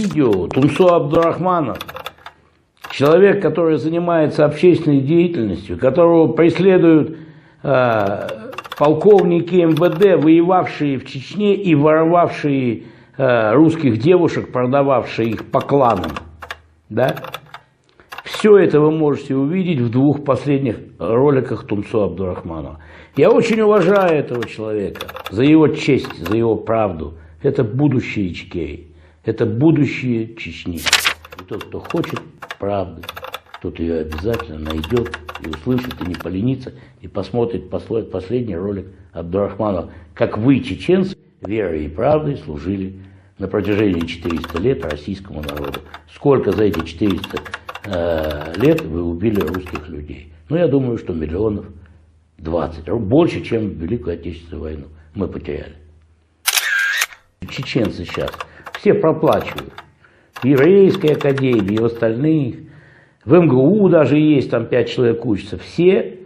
видео Тумсо Абдурахманов, человек, который занимается общественной деятельностью, которого преследуют полковники МВД, воевавшие в Чечне и воровавшие русских девушек, продававшие их по кланам. Да? Все это вы можете увидеть в двух последних роликах Тумсо Абдурахманова. Я очень уважаю этого человека за его честь, за его правду. Это будущее Ичкерии, это будущее Чечни. И тот, кто хочет правды, тот ее обязательно найдет и услышит, и не поленится, и посмотрит последний ролик Абдурахманова, как вы, чеченцы, верой и правдой служили на протяжении 400 лет российскому народу. Сколько за эти 400 лет вы убили русских людей? Ну, я думаю, что миллионов 20, больше, чем в Великую Отечественную войну мы потеряли. Чеченцы сейчас все проплачивают. В Еврейской академии и в остальных. В МГУ даже есть, там 5 человек учатся. Все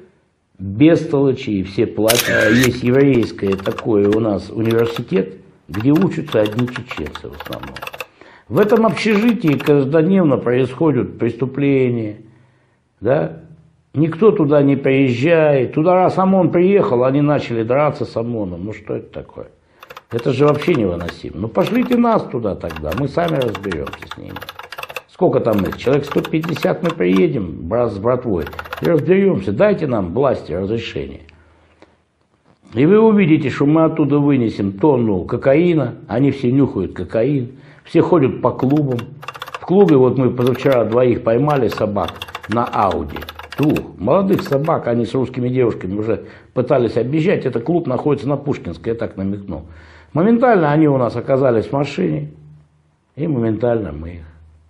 бестолочи и все платят. Есть еврейское такое у нас университет, где учатся одни чеченцы в основном. В этом общежитии каждодневно происходят преступления. Да? Никто туда не приезжает. Туда раз ОМОН приехал, они начали драться с ОМОНом. Ну что это такое? Это же вообще невыносимо. Ну пошлите нас туда тогда, мы сами разберемся с ними. Сколько там их? Человек 150 мы приедем, брат с братвой, и разберемся. Дайте нам власти разрешение. И вы увидите, что мы оттуда вынесем тонну кокаина, они все нюхают кокаин, все ходят по клубам. В клубе вот мы позавчера 2 поймали собак на Ауди. 2 молодых собак, они с русскими девушками уже пытались объезжать. Это клуб находится на Пушкинской, я так намекнул. Моментально они у нас оказались в машине, и моментально мы их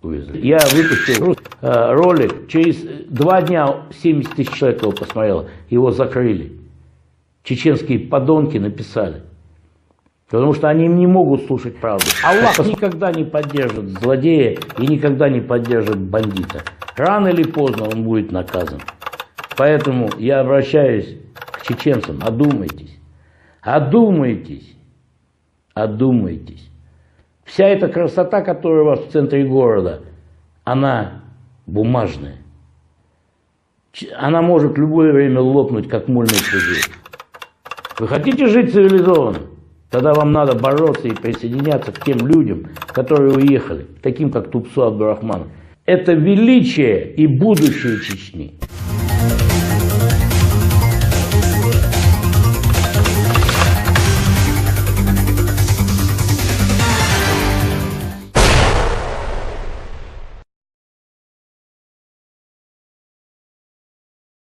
увезли. Я выпустил ролик, через 2 дня 70 тысяч человек его посмотрело, его закрыли. Чеченские подонки написали, потому что они не могут слушать правду. Аллах никогда не поддержит злодея и никогда не поддержит бандита. Рано или поздно он будет наказан. Поэтому я обращаюсь к чеченцам, одумайтесь, одумайтесь, одумайтесь. Вся эта красота, которая у вас в центре города, она бумажная. Она может в любое время лопнуть, как мыльный пузырь. Вы хотите жить цивилизованно? Тогда вам надо бороться и присоединяться к тем людям, которые уехали, таким как Тумсо Абдурахманов. Это величие и будущее Чечни.